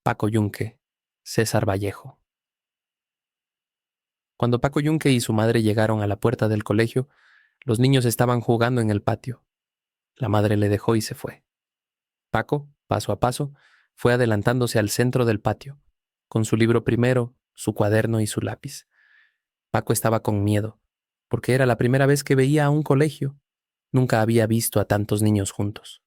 Paco Yunque, César Vallejo. Cuando Paco Yunque y su madre llegaron a la puerta del colegio, los niños estaban jugando en el patio. La madre le dejó y se fue. Paco, paso a paso, fue adelantándose al centro del patio, con su libro primero, su cuaderno y su lápiz. Paco estaba con miedo, porque era la primera vez que veía a un colegio. Nunca había visto a tantos niños juntos.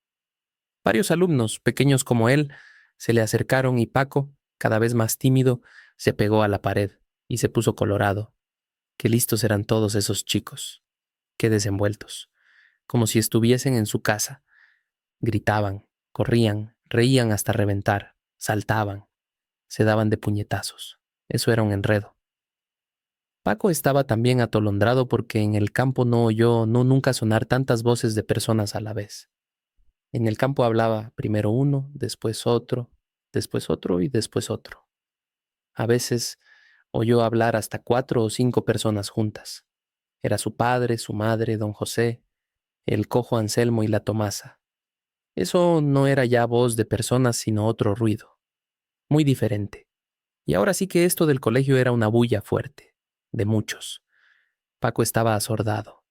Varios alumnos, pequeños como él, se le acercaron y Paco, cada vez más tímido, se pegó a la pared y se puso colorado. Qué listos eran todos esos chicos, qué desenvueltos, como si estuviesen en su casa. Gritaban, corrían, reían hasta reventar, saltaban, se daban de puñetazos. Eso era un enredo. Paco estaba también atolondrado porque en el campo no oyó nunca sonar tantas voces de personas a la vez. En el campo hablaba primero uno, después otro y después otro. A veces oyó hablar hasta 4 o 5 personas juntas. Era su padre, su madre, don José, el cojo Anselmo y la Tomasa. Eso no era ya voz de personas, sino otro ruido, muy diferente. Y ahora sí que esto del colegio era una bulla fuerte, de muchos. Paco estaba asordado.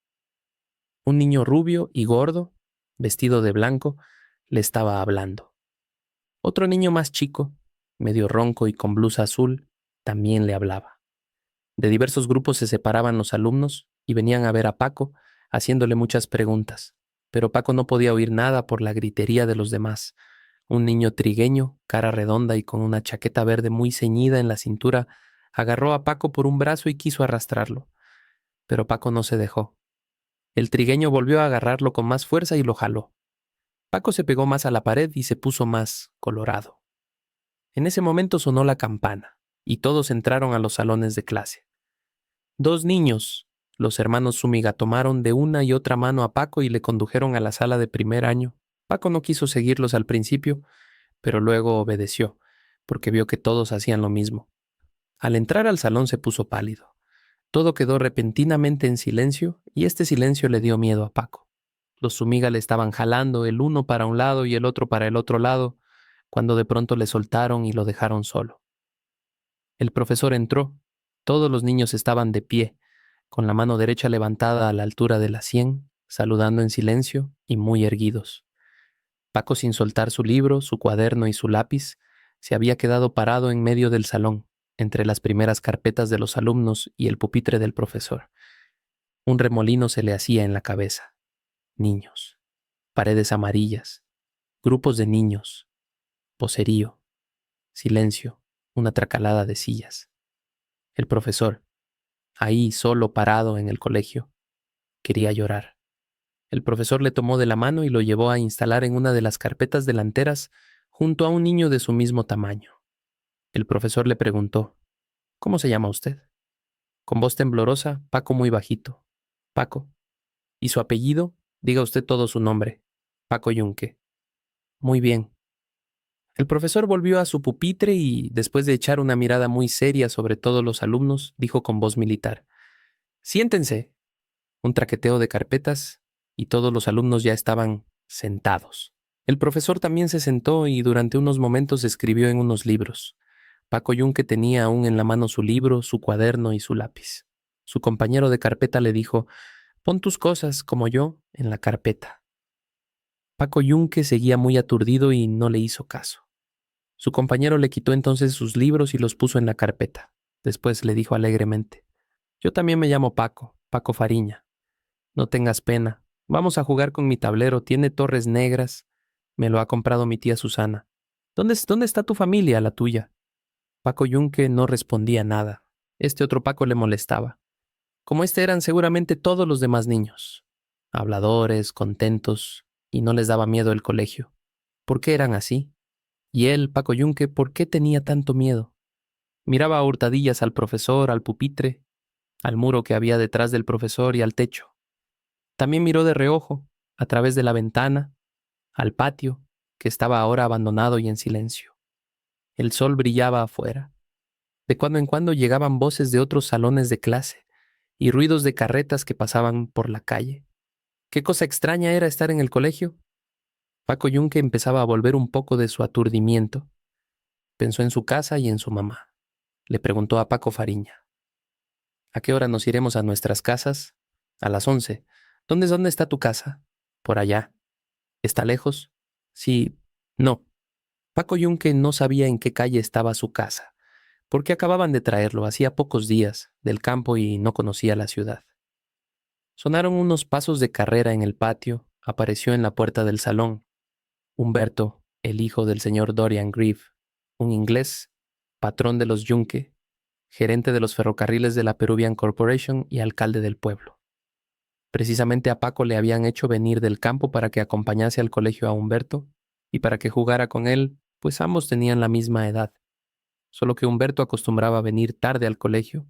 Un niño rubio y gordo, vestido de blanco, le estaba hablando. Otro niño más chico, medio ronco y con blusa azul, también le hablaba. De diversos grupos se separaban los alumnos y venían a ver a Paco, haciéndole muchas preguntas. Pero Paco no podía oír nada por la gritería de los demás. Un niño trigueño, cara redonda y con una chaqueta verde muy ceñida en la cintura, agarró a Paco por un brazo y quiso arrastrarlo. Pero Paco no se dejó. El trigueño volvió a agarrarlo con más fuerza y lo jaló. Paco se pegó más a la pared y se puso más colorado. En ese momento sonó la campana y todos entraron a los salones de clase. 2 niños, los hermanos Zúñiga, tomaron de una y otra mano a Paco y le condujeron a la sala de primer año. Paco no quiso seguirlos al principio, pero luego obedeció, porque vio que todos hacían lo mismo. Al entrar al salón se puso pálido. Todo quedó repentinamente en silencio y este silencio le dio miedo a Paco. Los Zúñiga le estaban jalando el uno para un lado y el otro para el otro lado, cuando de pronto le soltaron y lo dejaron solo. El profesor entró. Todos los niños estaban de pie, con la mano derecha levantada a la altura de la sien, saludando en silencio y muy erguidos. Paco, sin soltar su libro, su cuaderno y su lápiz, se había quedado parado en medio del salón, entre las primeras carpetas de los alumnos y el pupitre del profesor. Un remolino se le hacía en la cabeza. Niños, paredes amarillas, grupos de niños, vocerío, silencio, una tracalada de sillas. El profesor, ahí solo parado en el colegio, quería llorar. El profesor le tomó de la mano y lo llevó a instalar en una de las carpetas delanteras junto a un niño de su mismo tamaño. El profesor le preguntó, ¿cómo se llama usted? Con voz temblorosa, Paco muy bajito. Paco. ¿Y su apellido? Diga usted todo su nombre. Paco Yunque. Muy bien. El profesor volvió a su pupitre y, después de echar una mirada muy seria sobre todos los alumnos, dijo con voz militar, siéntense. Un traqueteo de carpetas y todos los alumnos ya estaban sentados. El profesor también se sentó y durante unos momentos escribió en unos libros. Paco Yunque tenía aún en la mano su libro, su cuaderno y su lápiz. Su compañero de carpeta le dijo, pon tus cosas, como yo, en la carpeta. Paco Yunque seguía muy aturdido y no le hizo caso. Su compañero le quitó entonces sus libros y los puso en la carpeta. Después le dijo alegremente, yo también me llamo Paco, Paco Fariña. No tengas pena. Vamos a jugar con mi tablero. Tiene torres negras. Me lo ha comprado mi tía Susana. ¿Dónde está tu familia, la tuya? Paco Yunque no respondía nada. Este otro Paco le molestaba. Como este eran seguramente todos los demás niños. Habladores, contentos, y no les daba miedo el colegio. ¿Por qué eran así? Y él, Paco Yunque, ¿por qué tenía tanto miedo? Miraba a hurtadillas al profesor, al pupitre, al muro que había detrás del profesor y al techo. También miró de reojo, a través de la ventana, al patio, que estaba ahora abandonado y en silencio. El sol brillaba afuera. De cuando en cuando llegaban voces de otros salones de clase y ruidos de carretas que pasaban por la calle. ¿Qué cosa extraña era estar en el colegio? Paco Yunque empezaba a volver un poco de su aturdimiento. Pensó en su casa y en su mamá. Le preguntó a Paco Fariña: ¿a qué hora nos iremos a nuestras casas? A las 11. ¿Dónde está tu casa? Por allá. ¿Está lejos? Sí. No. Paco Yunque no sabía en qué calle estaba su casa, porque acababan de traerlo hacía pocos días del campo y no conocía la ciudad. Sonaron unos pasos de carrera en el patio. Apareció en la puerta del salón Humberto, el hijo del señor Dorian Grieve, un inglés, patrón de los Yunque, gerente de los ferrocarriles de la Peruvian Corporation y alcalde del pueblo. Precisamente a Paco le habían hecho venir del campo para que acompañase al colegio a Humberto y para que jugara con él, pues ambos tenían la misma edad. Solo que Humberto acostumbraba venir tarde al colegio,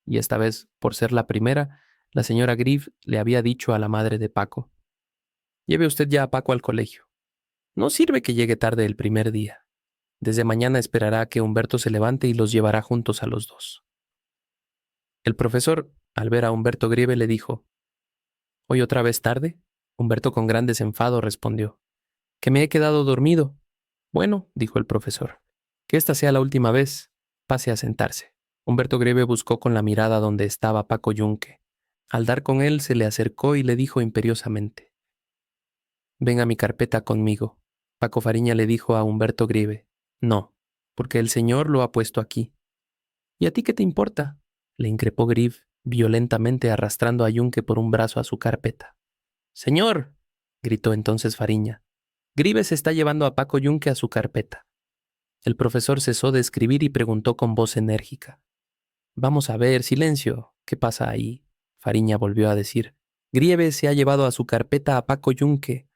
y esta vez, por ser la primera, la señora Grieve le había dicho a la madre de Paco: «Lleve usted ya a Paco al colegio. No sirve que llegue tarde el primer día. Desde mañana esperará a que Humberto se levante y los llevará juntos a los dos». El profesor, al ver a Humberto Grieve, le dijo: «¿Hoy otra vez tarde?». Humberto con gran desenfado respondió: «Que me he quedado dormido». «Bueno», dijo el profesor, «que esta sea la última vez. Pase a sentarse». Humberto Grieve buscó con la mirada donde estaba Paco Yunque. Al dar con él, se le acercó y le dijo imperiosamente: «Ven a mi carpeta conmigo». Paco Fariña le dijo a Humberto Grieve: «No, porque el señor lo ha puesto aquí». «¿Y a ti qué te importa?», le increpó Grieve violentamente, arrastrando a Yunque por un brazo a su carpeta. «Señor», gritó entonces Fariña, «Grieve se está llevando a Paco Yunque a su carpeta». El profesor cesó de escribir y preguntó con voz enérgica: «Vamos a ver, silencio. ¿Qué pasa ahí?». Fariña volvió a decir: «Grieve se ha llevado a su carpeta a Paco Yunque».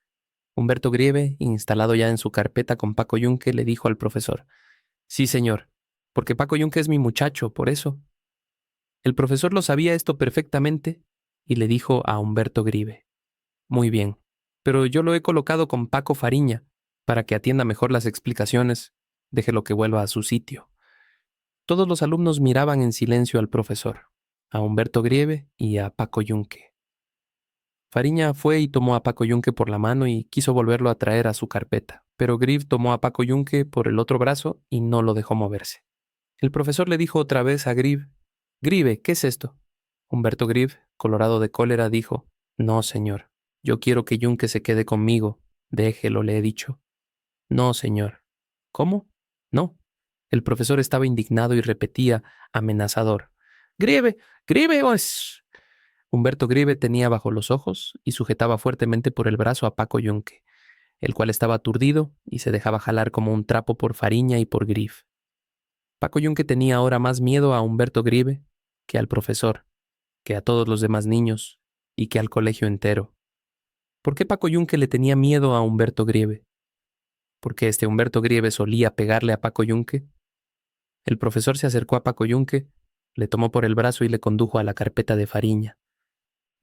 Humberto Grieve, instalado ya en su carpeta con Paco Yunque, le dijo al profesor: «Sí, señor, porque Paco Yunque es mi muchacho, por eso». El profesor lo sabía esto perfectamente y le dijo a Humberto Grieve: «Muy bien, pero yo lo he colocado con Paco Fariña para que atienda mejor las explicaciones. Déjelo que vuelva a su sitio». Todos los alumnos miraban en silencio al profesor, a Humberto Grieve y a Paco Yunque. Fariña fue y tomó a Paco Yunque por la mano y quiso volverlo a traer a su carpeta, pero Grieve tomó a Paco Yunque por el otro brazo y no lo dejó moverse. El profesor le dijo otra vez a Grieve: «Grieve, ¿qué es esto?». Humberto Grieve, colorado de cólera, dijo: «No, señor, yo quiero que Yunque se quede conmigo. Déjelo, le he dicho». «No, señor». «¿Cómo? No». El profesor estaba indignado y repetía, amenazador: «Grieve, Grieve, pues». Humberto Grieve tenía bajo los ojos y sujetaba fuertemente por el brazo a Paco Yunque, el cual estaba aturdido y se dejaba jalar como un trapo por Fariña y por Grieve. Paco Yunque tenía ahora más miedo a Humberto Grieve que al profesor, que a todos los demás niños y que al colegio entero. ¿Por qué Paco Yunque le tenía miedo a Humberto Grieve? ¿Por qué este Humberto Grieve solía pegarle a Paco Yunque? El profesor se acercó a Paco Yunque, le tomó por el brazo y le condujo a la carpeta de Fariña.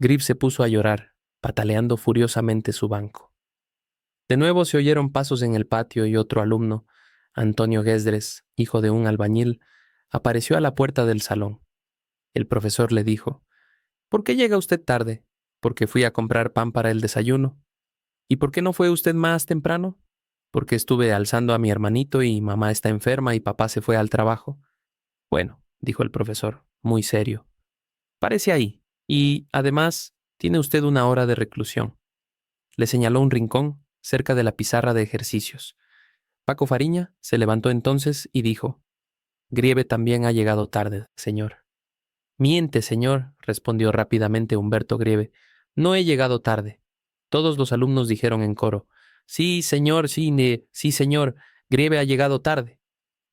Grieve se puso a llorar, pataleando furiosamente su banco. De nuevo se oyeron pasos en el patio y otro alumno, Antonio Guesdres, hijo de un albañil, apareció a la puerta del salón. El profesor le dijo: «¿Por qué llega usted tarde?». «Porque fui a comprar pan para el desayuno». «¿Y por qué no fue usted más temprano?». «Porque estuve alzando a mi hermanito y mamá está enferma y papá se fue al trabajo». «Bueno», dijo el profesor, muy serio, «párese ahí, y, además, tiene usted una hora de reclusión». Le señaló un rincón cerca de la pizarra de ejercicios. Paco Fariña se levantó entonces y dijo: «Grieve también ha llegado tarde, señor». «Miente, señor», respondió rápidamente Humberto Grieve. «No he llegado tarde». Todos los alumnos dijeron en coro: «Sí, señor, sí, señor, Grieve ha llegado tarde».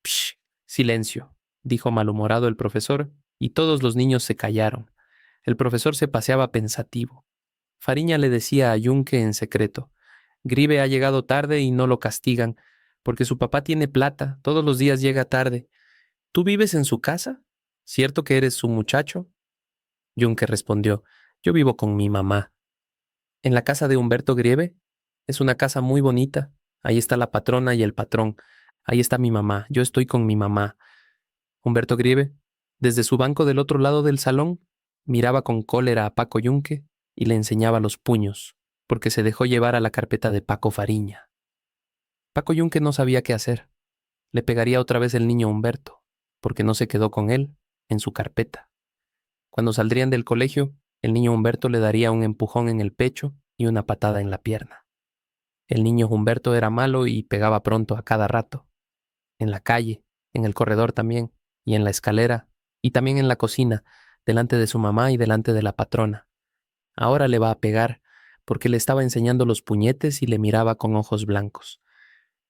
«Psh, silencio», dijo malhumorado el profesor, y todos los niños se callaron. El profesor se paseaba pensativo. Fariña le decía a Yunque en secreto: «Grieve ha llegado tarde y no lo castigan, porque su papá tiene plata, todos los días llega tarde. ¿Tú vives en su casa? ¿Cierto que eres su muchacho?». Yunque respondió: «Yo vivo con mi mamá». «¿En la casa de Humberto Grieve?». «Es una casa muy bonita. Ahí está la patrona y el patrón. Ahí está mi mamá. Yo estoy con mi mamá». Humberto Grieve, desde su banco del otro lado del salón, miraba con cólera a Paco Yunque y le enseñaba los puños, porque se dejó llevar a la carpeta de Paco Fariña. Paco Yunque no sabía qué hacer. le pegaría otra vez el niño Humberto, porque no se quedó con él en su carpeta. Cuando saldrían del colegio, el niño Humberto le daría un empujón en el pecho y una patada en la pierna. El niño Humberto era malo y pegaba pronto a cada rato. En la calle, en el corredor también, y en la escalera, y también en la cocina, delante de su mamá y delante de la patrona. Ahora le va a pegar, porque le estaba enseñando los puñetes y le miraba con ojos blancos.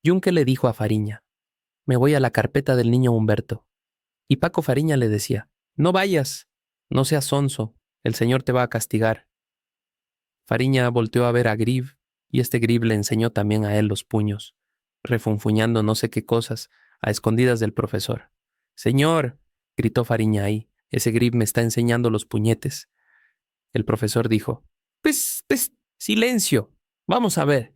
Yunque le dijo a Fariña: «Me voy a la carpeta del niño Humberto». Y Paco Fariña le decía: «No vayas, no seas sonso, el señor te va a castigar». Fariña volteó a ver a Grib, y este Grib le enseñó también a él los puños, refunfuñando no sé qué cosas, a escondidas del profesor. «Señor», gritó Fariña ahí, «ese Grib me está enseñando los puñetes». El profesor dijo: «Pues, silencio. Vamos a ver.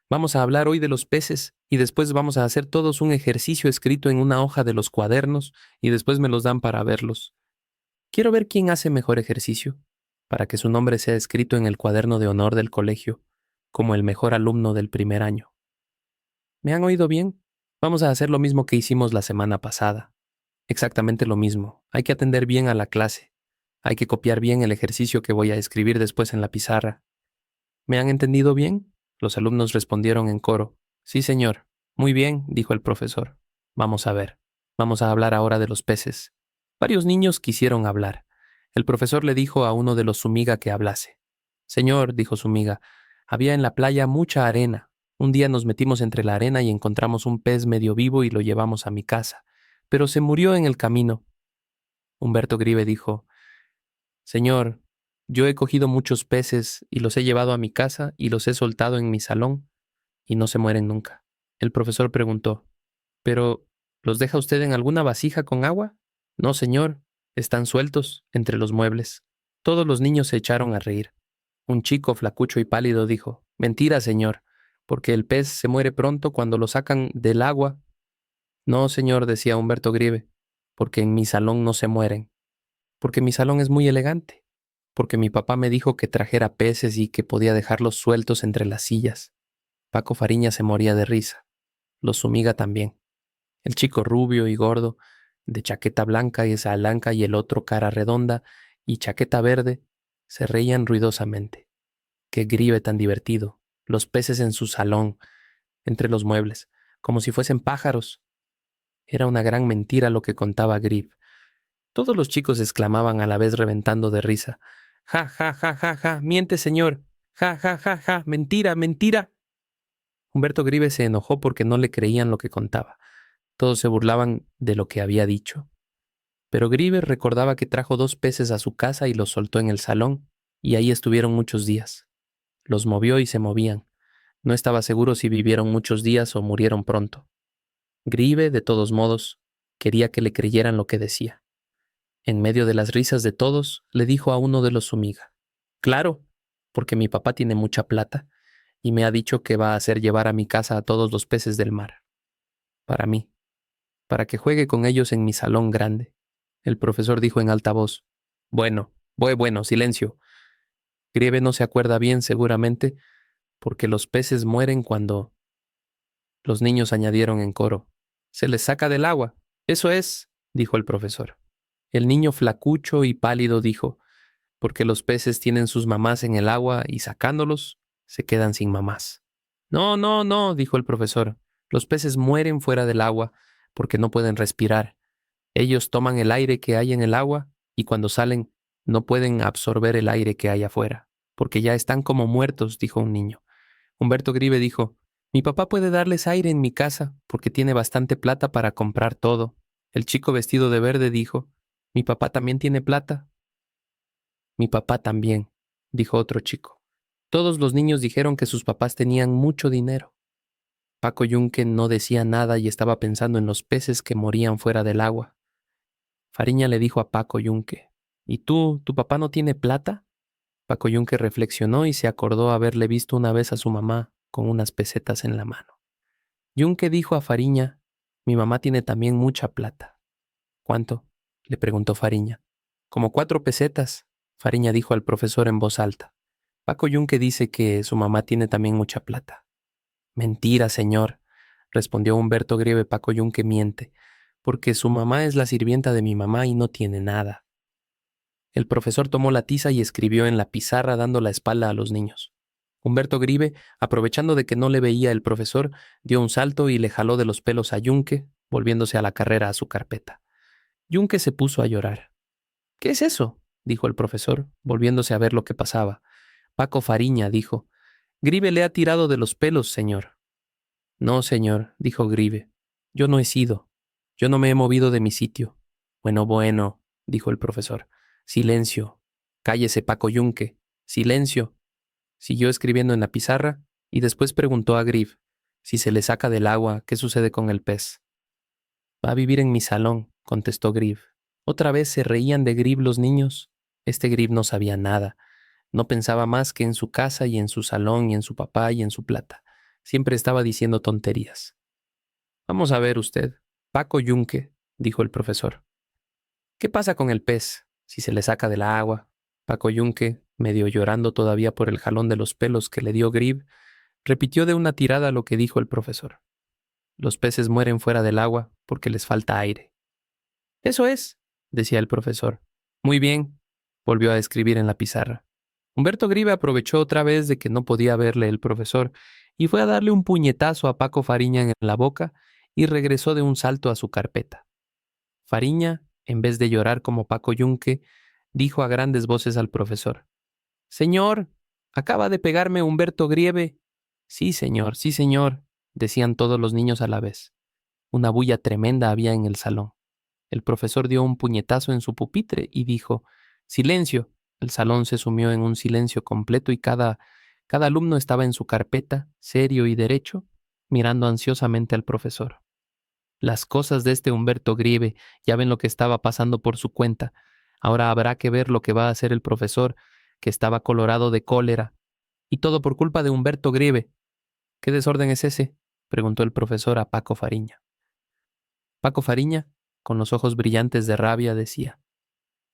Vamos a hablar hoy de los peces y después vamos a hacer todos un ejercicio escrito en una hoja de los cuadernos y después me los dan para verlos. Quiero ver quién hace mejor ejercicio, para que su nombre sea escrito en el cuaderno de honor del colegio, como el mejor alumno del primer año. ¿Me han oído bien? Vamos a hacer lo mismo que hicimos la semana pasada. Exactamente lo mismo. Hay que atender bien a la clase. Hay que copiar bien el ejercicio que voy a escribir después en la pizarra. ¿Me han entendido bien?». Los alumnos respondieron en coro: «Sí, señor». «Muy bien», dijo el profesor. «Vamos a ver. Vamos a hablar ahora de los peces». Varios niños quisieron hablar. El profesor le dijo a uno de los Zúñiga que hablase. «Señor», dijo Zúñiga, «había en la playa mucha arena. Un día nos metimos entre la arena y encontramos un pez medio vivo y lo llevamos a mi casa. Pero se murió en el camino». Humberto Grive dijo: «Señor, yo he cogido muchos peces y los he llevado a mi casa y los he soltado en mi salón y no se mueren nunca». El profesor preguntó: «¿Pero los deja usted en alguna vasija con agua?». «No, señor, están sueltos entre los muebles». Todos los niños se echaron a reír. Un chico flacucho y pálido dijo: «Mentira, señor, porque el pez se muere pronto cuando lo sacan del agua». «No, señor», decía Humberto Grive, «porque en mi salón no se mueren, porque mi salón es muy elegante, porque mi papá me dijo que trajera peces y que podía dejarlos sueltos entre las sillas». Paco Fariña se moría de risa. Los Zúñiga también. El chico rubio y gordo, de chaqueta blanca y esa blanca y el otro cara redonda y chaqueta verde, se reían ruidosamente. Qué Grive tan divertido. Los peces en su salón, entre los muebles, como si fuesen pájaros. Era una gran mentira lo que contaba Grive. Todos los chicos exclamaban a la vez reventando de risa: «Ja, ja, ja, ja, ja, miente, señor. Ja, ja, ja, ja, mentira, mentira». Humberto Grive se enojó porque no le creían lo que contaba. Todos se burlaban de lo que había dicho. Pero Grive recordaba que trajo 2 peces a su casa y los soltó en el salón, y ahí estuvieron muchos días. Los movió y se movían. No estaba seguro si vivieron muchos días o murieron pronto. Grive, de todos modos, quería que le creyeran lo que decía. En medio de las risas de todos, le dijo a uno de los Zúñiga: «Claro, porque mi papá tiene mucha plata y me ha dicho que va a hacer llevar a mi casa a todos los peces del mar. Para mí, para que juegue con ellos en mi salón grande». El profesor dijo en alta voz: Bueno, silencio. Grieve no se acuerda bien, seguramente, porque los peces mueren cuando…». Los niños añadieron en coro: «Se les saca del agua». «Eso es», dijo el profesor. El niño flacucho y pálido dijo: «Porque los peces tienen sus mamás en el agua y sacándolos, se quedan sin mamás». «No, no, no», dijo el profesor. «Los peces mueren fuera del agua porque no pueden respirar. Ellos toman el aire que hay en el agua y cuando salen no pueden absorber el aire que hay afuera, porque ya están como muertos», dijo un niño. Humberto Grive dijo: «Mi papá puede darles aire en mi casa porque tiene bastante plata para comprar todo». El chico vestido de verde dijo: «Mi papá también tiene plata». «Mi papá también», dijo otro chico. Todos los niños dijeron que sus papás tenían mucho dinero. Paco Yunque no decía nada y estaba pensando en los peces que morían fuera del agua. Fariña le dijo a Paco Yunque: «¿Y tú, tu papá no tiene plata?». Paco Yunque reflexionó y se acordó haberle visto una vez a su mamá con unas pesetas en la mano. Yunque dijo a Fariña: «Mi mamá tiene también mucha plata». «¿Cuánto?», le preguntó Fariña. «Como 4 pesetas», Fariña dijo al profesor en voz alta. «Paco Yunque dice que su mamá tiene también mucha plata». «Mentira, señor. respondió Humberto Grieve. Paco Yunque miente, porque su mamá es la sirvienta de mi mamá y no tiene nada. El profesor tomó la tiza y escribió en la pizarra dando la espalda a los niños. Humberto Grieve, aprovechando de que no le veía el profesor, dio un salto y le jaló de los pelos a Yunque, volviéndose a la carrera a su carpeta. Yunque se puso a llorar. ¿Qué es eso?, dijo el profesor, volviéndose a ver lo que pasaba. Paco Fariña, dijo. Grieve le ha tirado de los pelos, señor. No, señor, dijo Grieve. Yo no he sido. Yo no me he movido de mi sitio. Bueno, dijo el profesor. Silencio. Cállese, Paco Yunque. Silencio. Siguió escribiendo en la pizarra y después preguntó a Grieve: si se le saca del agua, ¿qué sucede con el pez? Va a vivir en mi salón, contestó Grieve. Otra vez se reían de Grieve los niños. Este Grieve no sabía nada. No pensaba más que en su casa y en su salón y en su papá y en su plata. Siempre estaba diciendo tonterías. Vamos a ver usted. Paco Yunque, dijo el profesor. ¿Qué pasa con el pez si se le saca del agua? Paco Yunque, medio llorando todavía por el jalón de los pelos que le dio Grieve, repitió de una tirada lo que dijo el profesor. Los peces mueren fuera del agua porque les falta aire. Eso es, decía el profesor. Muy bien, volvió a escribir en la pizarra. Humberto Grieve aprovechó otra vez de que no podía verle el profesor y fue a darle un puñetazo a Paco Fariña en la boca y regresó de un salto a su carpeta. Fariña, en vez de llorar como Paco Yunque, dijo a grandes voces al profesor: Señor, acaba de pegarme Humberto Grieve. Sí, señor, decían todos los niños a la vez. Una bulla tremenda había en el salón. El profesor dio un puñetazo en su pupitre y dijo: Silencio. El salón se sumió en un silencio completo y cada alumno estaba en su carpeta, serio y derecho, mirando ansiosamente al profesor. Las cosas de este Humberto Grieve, ya ven lo que estaba pasando por su cuenta. Ahora habrá que ver lo que va a hacer el profesor, que estaba colorado de cólera. Y todo por culpa de Humberto Grieve. ¿Qué desorden es ese?, preguntó el profesor a Paco Fariña. Paco Fariña, con los ojos brillantes de rabia, decía: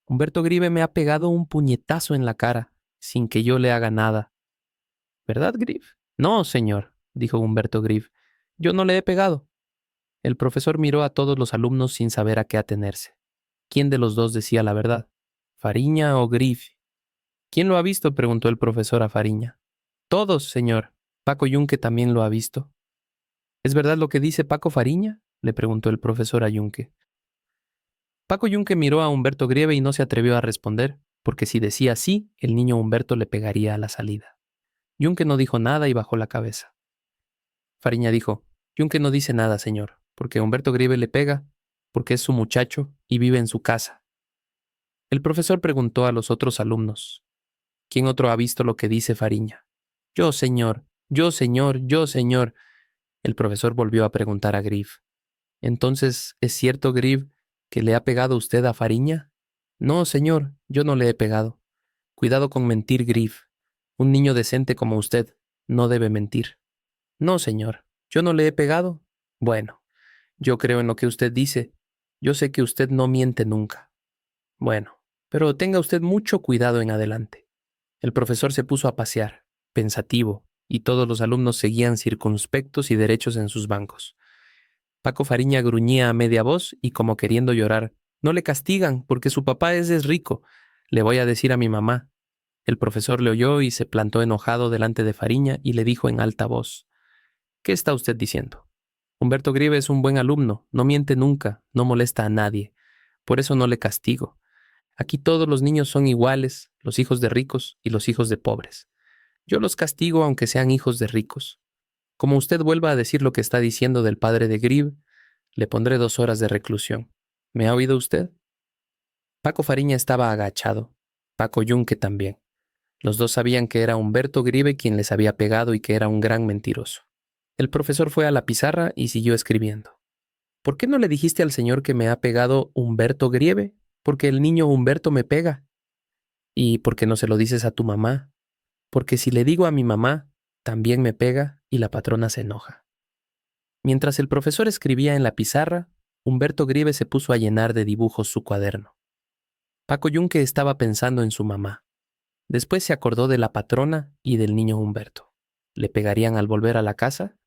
Humberto Grieve me ha pegado un puñetazo en la cara, sin que yo le haga nada. ¿Verdad, Grieve? No, señor, dijo Humberto Grieve. Yo no le he pegado. El profesor miró a todos los alumnos sin saber a qué atenerse. ¿Quién de los dos decía la verdad? ¿Fariña o Grieve? ¿Quién lo ha visto?, preguntó el profesor a Fariña. Todos, señor. Paco Yunque también lo ha visto. ¿Es verdad lo que dice Paco Fariña?, le preguntó el profesor a Yunque. Paco Yunque miró a Humberto Grieve y no se atrevió a responder, porque si decía sí, el niño Humberto le pegaría a la salida. Yunque no dijo nada y bajó la cabeza. Fariña dijo: Yunque no dice nada, señor, porque Humberto Grieve le pega, porque es su muchacho y vive en su casa. El profesor preguntó a los otros alumnos: ¿quién otro ha visto lo que dice Fariña? Yo, señor. El profesor volvió a preguntar a Grieve: ¿entonces es cierto, Grieve, que le ha pegado usted a Fariña? No, señor, yo no le he pegado. Cuidado con mentir, Grieve. Un niño decente como usted no debe mentir. No, señor, yo no le he pegado. Bueno, yo creo en lo que usted dice. Yo sé que usted no miente nunca. Bueno, pero tenga usted mucho cuidado en adelante. El profesor se puso a pasear, pensativo, y todos los alumnos seguían circunspectos y derechos en sus bancos. Paco Fariña gruñía a media voz y como queriendo llorar: No le castigan porque su papá es rico. Le voy a decir a mi mamá. El profesor le oyó y se plantó enojado delante de Fariña y le dijo en alta voz: ¿qué está usted diciendo? Humberto Grieve es un buen alumno, no miente nunca, no molesta a nadie. Por eso no le castigo. Aquí todos los niños son iguales, los hijos de ricos y los hijos de pobres. Yo los castigo aunque sean hijos de ricos. Como usted vuelva a decir lo que está diciendo del padre de Grieve, le pondré 2 horas de reclusión. ¿Me ha oído usted? Paco Fariña estaba agachado. Paco Yunque también. Los dos sabían que era Humberto Grieve quien les había pegado y que era un gran mentiroso. El profesor fue a la pizarra y siguió escribiendo. ¿Por qué no le dijiste al señor que me ha pegado Humberto Grieve? Porque el niño Humberto me pega. ¿Y por qué no se lo dices a tu mamá? Porque si le digo a mi mamá, también me pega y la patrona se enoja. Mientras el profesor escribía en la pizarra, Humberto Grieve se puso a llenar de dibujos su cuaderno. Paco Yunque estaba pensando en su mamá. Después se acordó de la patrona y del niño Humberto. ¿Le pegarían al volver a la casa?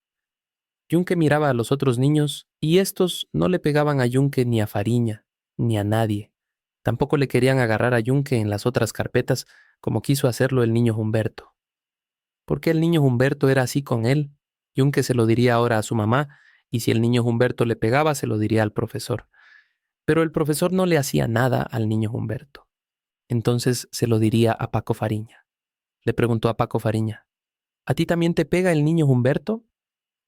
Yunque miraba a los otros niños y estos no le pegaban a Yunque ni a Fariña, ni a nadie. Tampoco le querían agarrar a Yunque en las otras carpetas como quiso hacerlo el niño Humberto. ¿Por qué el niño Humberto era así con él? Yunque se lo diría ahora a su mamá, y si el niño Humberto le pegaba, se lo diría al profesor. Pero el profesor no le hacía nada al niño Humberto. Entonces se lo diría a Paco Fariña. Le preguntó a Paco Fariña, ¿a ti también te pega el niño Humberto?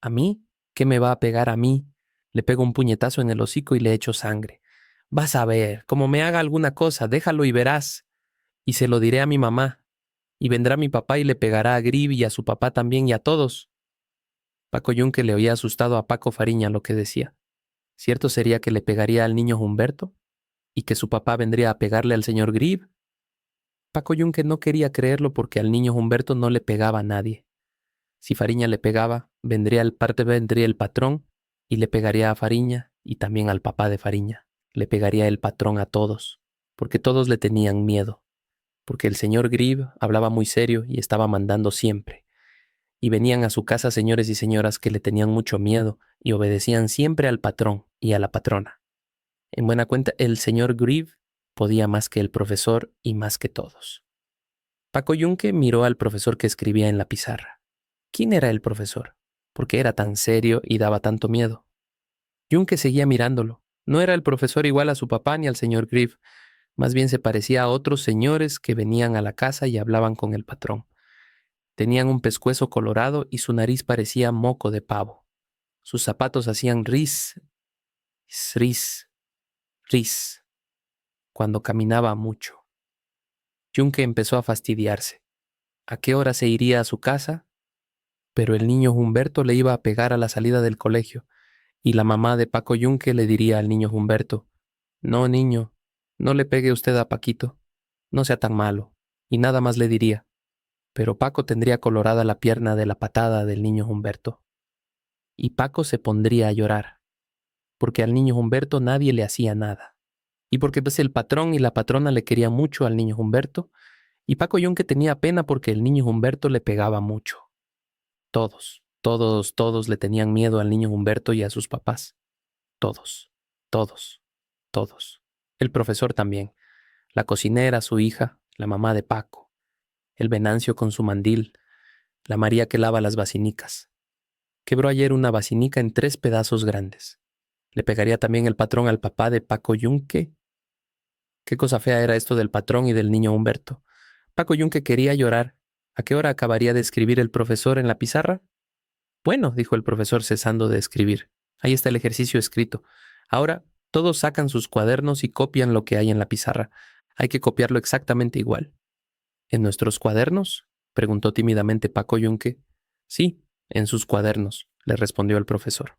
¿A mí? ¿Qué me va a pegar a mí? Le pego un puñetazo en el hocico y le echo sangre. Vas a ver, como me haga alguna cosa, déjalo y verás. Y se lo diré a mi mamá. Y vendrá mi papá y le pegará a Grib y a su papá también y a todos. Paco Yunque le oía asustado a Paco Fariña lo que decía. ¿Cierto sería que le pegaría al niño Humberto? ¿Y que su papá vendría a pegarle al señor Grib? Paco Yunque no quería creerlo porque al niño Humberto no le pegaba a nadie. Si Fariña le pegaba, vendría el patrón y le pegaría a Fariña y también al papá de Fariña. Le pegaría el patrón a todos, porque todos le tenían miedo, porque el señor Grib hablaba muy serio y estaba mandando siempre. Y venían a su casa señores y señoras que le tenían mucho miedo y obedecían siempre al patrón y a la patrona. En buena cuenta, el señor Grib podía más que el profesor y más que todos. Paco Yunque miró al profesor que escribía en la pizarra. ¿Quién era el profesor? ¿Por qué era tan serio y daba tanto miedo? Yunque seguía mirándolo. No era el profesor igual a su papá ni al señor Grib. Más bien se parecía a otros señores que venían a la casa y hablaban con el patrón. Tenían un pescuezo colorado y su nariz parecía moco de pavo. Sus zapatos hacían ris, ris, ris, cuando caminaba mucho. Yunque empezó a fastidiarse. ¿A qué hora se iría a su casa? Pero el niño Humberto le iba a pegar a la salida del colegio, y la mamá de Paco Yunque le diría al niño Humberto, no, niño, no le pegue usted a Paquito, no sea tan malo, y nada más le diría. Pero Paco tendría colorada la pierna de la patada del niño Humberto. Y Paco se pondría a llorar, porque al niño Humberto nadie le hacía nada. Y porque pues el patrón y la patrona le querían mucho al niño Humberto, y Paco Yunque tenía pena porque el niño Humberto le pegaba mucho. Todos le tenían miedo al niño Humberto y a sus papás. Todos, todos, todos. El profesor también, la cocinera, su hija, la mamá de Paco, el Venancio con su mandil, la María que lava las basinicas. Quebró ayer una basinica en 3 pedazos grandes. ¿Le pegaría también el patrón al papá de Paco Yunque? Qué cosa fea era esto del patrón y del niño Humberto. Paco Yunque quería llorar. ¿A qué hora acabaría de escribir el profesor en la pizarra? Bueno, dijo el profesor cesando de escribir. Ahí está el ejercicio escrito. Ahora, todos sacan sus cuadernos y copian lo que hay en la pizarra. Hay que copiarlo exactamente igual. ¿En nuestros cuadernos? Preguntó tímidamente Paco Yunque. Sí, en sus cuadernos, le respondió el profesor.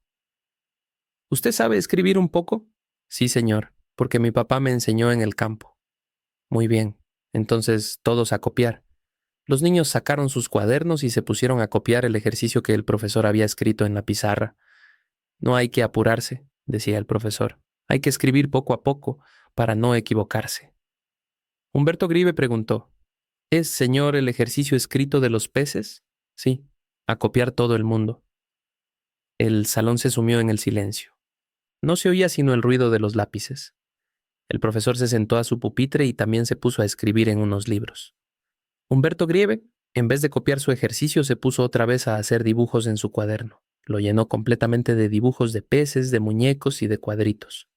¿Usted sabe escribir un poco? Sí, señor, porque mi papá me enseñó en el campo. Muy bien, entonces todos a copiar. Los niños sacaron sus cuadernos y se pusieron a copiar el ejercicio que el profesor había escrito en la pizarra. No hay que apurarse, decía el profesor. Hay que escribir poco a poco para no equivocarse. Humberto Grive preguntó, ¿es, señor, el ejercicio escrito de los peces? Sí, a copiar todo el mundo. El salón se sumió en el silencio. No se oía sino el ruido de los lápices. El profesor se sentó a su pupitre y también se puso a escribir en unos libros. Humberto Grieve, en vez de copiar su ejercicio, se puso otra vez a hacer dibujos en su cuaderno. Lo llenó completamente de dibujos de peces, de muñecos y de cuadritos.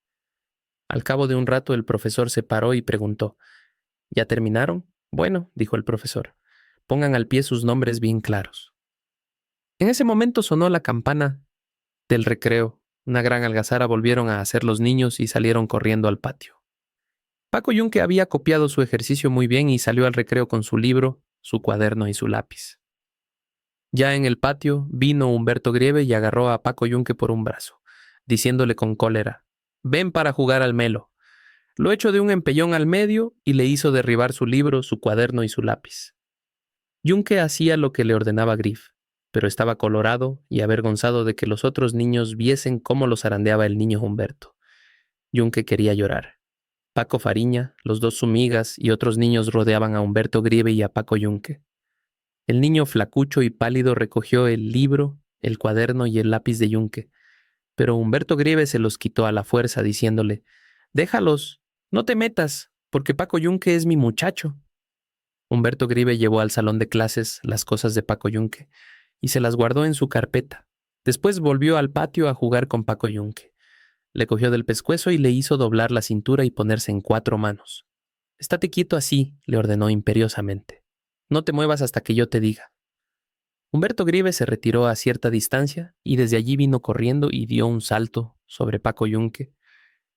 Al cabo de un rato el profesor se paró y preguntó, ¿ya terminaron? Bueno, dijo el profesor, pongan al pie sus nombres bien claros. En ese momento sonó la campana del recreo. Una gran algazara volvieron a hacer los niños y salieron corriendo al patio. Paco Yunque había copiado su ejercicio muy bien y salió al recreo con su libro, su cuaderno y su lápiz. Ya en el patio vino Humberto Grieve y agarró a Paco Yunque por un brazo, diciéndole con cólera, «Ven para jugar al melo». Lo echó de un empellón al medio y le hizo derribar su libro, su cuaderno y su lápiz. Yunque hacía lo que le ordenaba Griff, pero estaba colorado y avergonzado de que los otros niños viesen cómo lo zarandeaba el niño Humberto. Yunque quería llorar. Paco Fariña, los 2 Sumigas y otros niños rodeaban a Humberto Grieve y a Paco Yunque. El niño flacucho y pálido recogió el libro, el cuaderno y el lápiz de yunque, pero Humberto Grieve se los quitó a la fuerza, diciéndole: «Déjalos, no te metas, porque Paco Yunque es mi muchacho». Humberto Grieve llevó al salón de clases las cosas de Paco Yunque y se las guardó en su carpeta. Después volvió al patio a jugar con Paco Yunque. Le cogió del pescuezo y le hizo doblar la cintura y ponerse en 4 manos. «Estate quieto así», le ordenó imperiosamente. «No te muevas hasta que yo te diga». Humberto Grieve se retiró a cierta distancia y desde allí vino corriendo y dio un salto sobre Paco Yunque,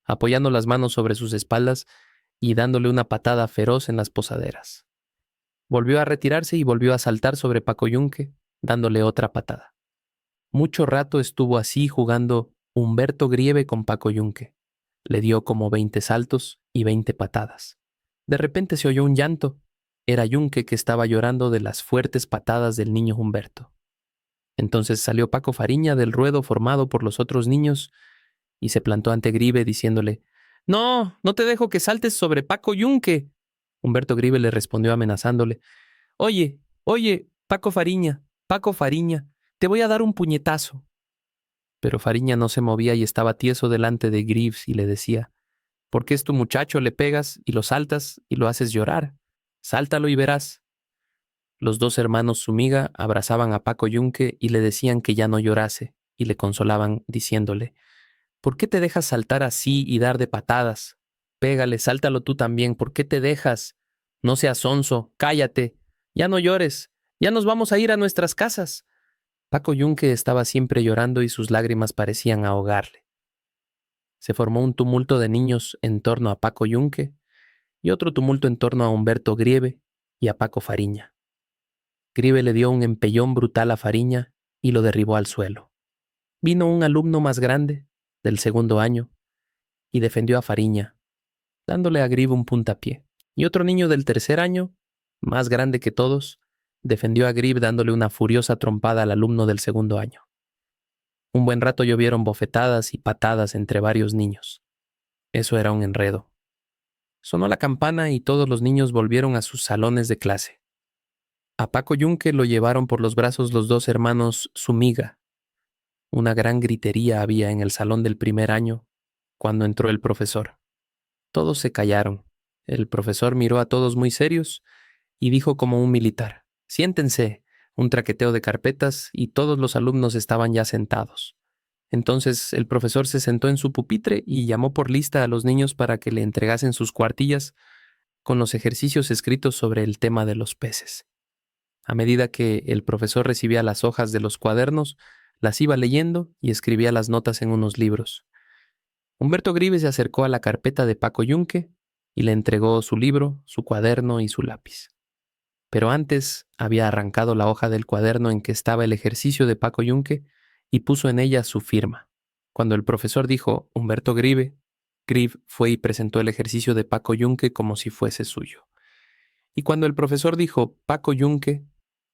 apoyando las manos sobre sus espaldas y dándole una patada feroz en las posaderas. Volvió a retirarse y volvió a saltar sobre Paco Yunque, dándole otra patada. Mucho rato estuvo así jugando Humberto Grieve con Paco Yunque. Le dio como 20 saltos y 20 patadas. De repente se oyó un llanto. Era Yunque, que estaba llorando de las fuertes patadas del niño Humberto. Entonces salió Paco Fariña del ruedo formado por los otros niños y se plantó ante Grieve diciéndole: «No, no te dejo que saltes sobre Paco Yunque». Humberto Grieve le respondió amenazándole: «Oye, oye, Paco Fariña, te voy a dar un puñetazo». Pero Fariña no se movía y estaba tieso delante de Grieve y le decía: «¿Por qué es tu muchacho? Le pegas y lo saltas y lo haces llorar. Sáltalo y verás». Los dos hermanos Zúñiga abrazaban a Paco Yunque y le decían que ya no llorase, y le consolaban diciéndole: «¿Por qué te dejas saltar así y dar de patadas? Pégale, sáltalo tú también, ¿por qué te dejas? No seas sonso, cállate, ya no llores, ya nos vamos a ir a nuestras casas». Paco Yunque estaba siempre llorando y sus lágrimas parecían ahogarle. Se formó un tumulto de niños en torno a Paco Yunque y otro tumulto en torno a Humberto Grieve y a Paco Fariña. Grieve le dio un empellón brutal a Fariña y lo derribó al suelo. Vino un alumno más grande, del 2º año, y defendió a Fariña, dándole a Grieve un puntapié. Y otro niño del 3er año, más grande que todos, defendió a Grieve dándole una furiosa trompada al alumno del 2º año. Un buen rato llovieron bofetadas y patadas entre varios niños. Eso era un enredo. Sonó la campana y todos los niños volvieron a sus salones de clase. A Paco Yunque lo llevaron por los brazos los 2 hermanos Zúñiga. Una gran gritería había en el salón del 1er año cuando entró el profesor. Todos se callaron. El profesor miró a todos muy serios y dijo como un militar: «Siéntense». Un traqueteo de carpetas y todos los alumnos estaban ya sentados. Entonces el profesor se sentó en su pupitre y llamó por lista a los niños para que le entregasen sus cuartillas con los ejercicios escritos sobre el tema de los peces. A medida que el profesor recibía las hojas de los cuadernos, las iba leyendo y escribía las notas en unos libros. Humberto Grieve se acercó a la carpeta de Paco Yunque y le entregó su libro, su cuaderno y su lápiz. Pero antes había arrancado la hoja del cuaderno en que estaba el ejercicio de Paco Yunque y puso en ella su firma. Cuando el profesor dijo Humberto Grieve, Grieve fue y presentó el ejercicio de Paco Yunque como si fuese suyo. Y cuando el profesor dijo Paco Yunque,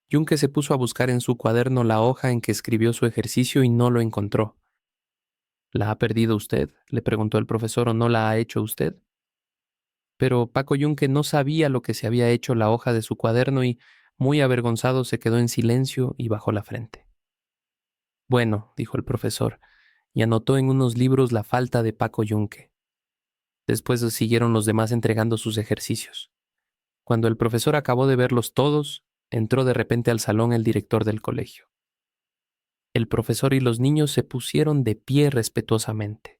Yunque se puso a buscar en su cuaderno la hoja en que escribió su ejercicio y no lo encontró. ¿La ha perdido usted?, le preguntó el profesor, ¿o no la ha hecho usted? Pero Paco Yunque no sabía lo que se había hecho la hoja de su cuaderno y, muy avergonzado, se quedó en silencio y bajó la frente. «Bueno», dijo el profesor, y anotó en unos libros la falta de Paco Yunque. Después siguieron los demás entregando sus ejercicios. Cuando el profesor acabó de verlos todos, entró de repente al salón el director del colegio. El profesor y los niños se pusieron de pie respetuosamente.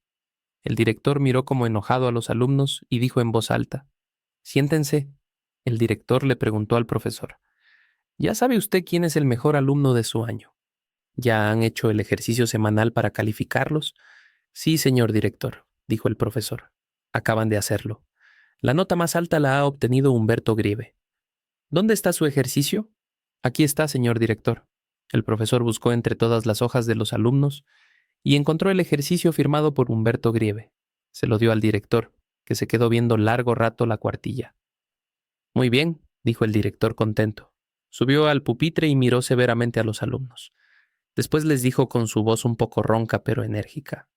El director miró como enojado a los alumnos y dijo en voz alta: «Siéntense». El director le preguntó al profesor: «¿Ya sabe usted quién es el mejor alumno de su año? ¿Ya han hecho el ejercicio semanal para calificarlos?» «Sí, señor director», dijo el profesor. «Acaban de hacerlo. La nota más alta la ha obtenido Humberto Grieve». «¿Dónde está su ejercicio?» «Aquí está, señor director». El profesor buscó entre todas las hojas de los alumnos y encontró el ejercicio firmado por Humberto Grieve. Se lo dio al director, que se quedó viendo largo rato la cuartilla. «Muy bien», dijo el director contento. Subió al pupitre y miró severamente a los alumnos. Después les dijo con su voz un poco ronca pero enérgica: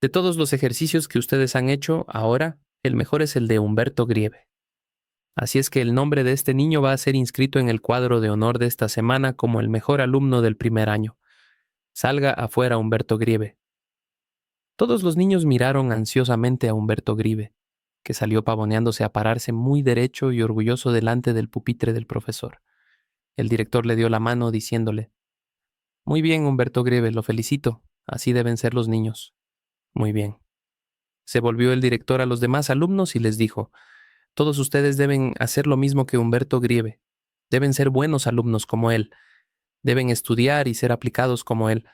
«De todos los ejercicios que ustedes han hecho, ahora el mejor es el de Humberto Grieve. Así es que el nombre de este niño va a ser inscrito en el cuadro de honor de esta semana como el mejor alumno del 1er año. Salga afuera, Humberto Grieve. Todos los niños miraron ansiosamente a Humberto Grieve, que salió pavoneándose a pararse muy derecho y orgulloso delante del pupitre del profesor. El director le dio la mano diciéndole: «Muy bien, Humberto Grieve, lo felicito. Así deben ser los niños». «Muy bien». Se volvió el director a los demás alumnos y les dijo: «Todos ustedes deben hacer lo mismo que Humberto Grieve. Deben ser buenos alumnos como él. Deben estudiar y ser aplicados como él.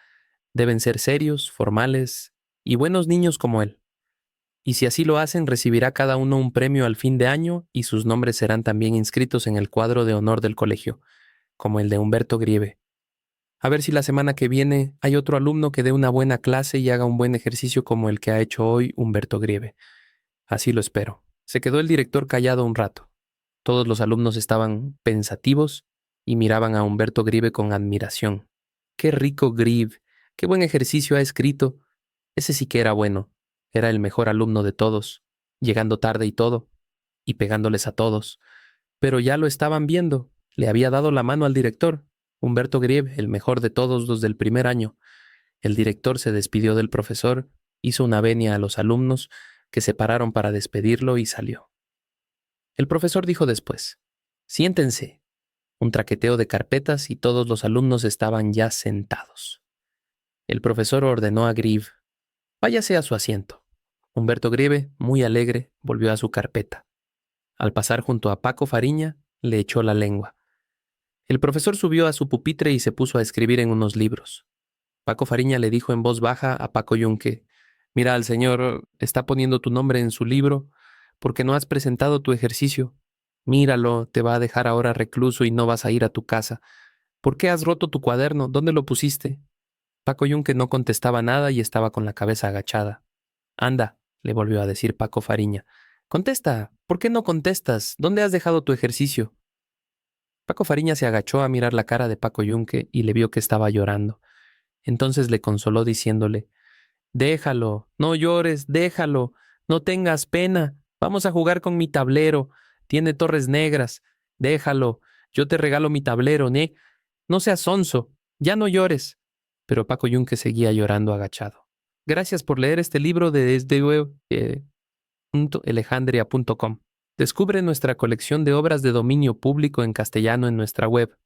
Deben ser serios, formales y buenos niños como él. Y si así lo hacen, recibirá cada uno un premio al fin de año y sus nombres serán también inscritos en el cuadro de honor del colegio, como el de Humberto Grieve. A ver si la semana que viene hay otro alumno que dé una buena clase y haga un buen ejercicio como el que ha hecho hoy Humberto Grieve. Así lo espero». Se quedó el director callado un rato. Todos los alumnos estaban pensativos y miraban a Humberto Grieve con admiración. «Qué rico Grieve, qué buen ejercicio ha escrito. Ese sí que era bueno. Era el mejor alumno de todos, llegando tarde y todo, y pegándoles a todos. Pero ya lo estaban viendo. Le había dado la mano al director. Humberto Grieve, el mejor de todos los del primer año». El director se despidió del profesor, hizo una venia a los alumnos, que se pararon para despedirlo y salió. El profesor dijo después: «Siéntense». Un traqueteo de carpetas y todos los alumnos estaban ya sentados. El profesor ordenó a Grieve: «Váyase a su asiento». Humberto Grieve, muy alegre, volvió a su carpeta. Al pasar junto a Paco Fariña, le echó la lengua. El profesor subió a su pupitre y se puso a escribir en unos libros. Paco Fariña le dijo en voz baja a Paco Yunque: «Mira, el señor está poniendo tu nombre en su libro porque no has presentado tu ejercicio. Míralo, te va a dejar ahora recluso y no vas a ir a tu casa. ¿Por qué has roto tu cuaderno? ¿Dónde lo pusiste?». Paco Yunque no contestaba nada y estaba con la cabeza agachada. «Anda», le volvió a decir Paco Fariña. «Contesta. ¿Por qué no contestas? ¿Dónde has dejado tu ejercicio?». Paco Fariña se agachó a mirar la cara de Paco Yunque y le vio que estaba llorando. Entonces le consoló diciéndole: «Déjalo, no llores, déjalo, no tengas pena. Vamos a jugar con mi tablero. Tiene torres negras. Déjalo, yo te regalo mi tablero, ¿ne? No seas sonso, ya no llores». Pero Paco Yunque seguía llorando agachado. Gracias por leer este libro de desde.elejandria.com. Descubre nuestra colección de obras de dominio público en castellano en nuestra web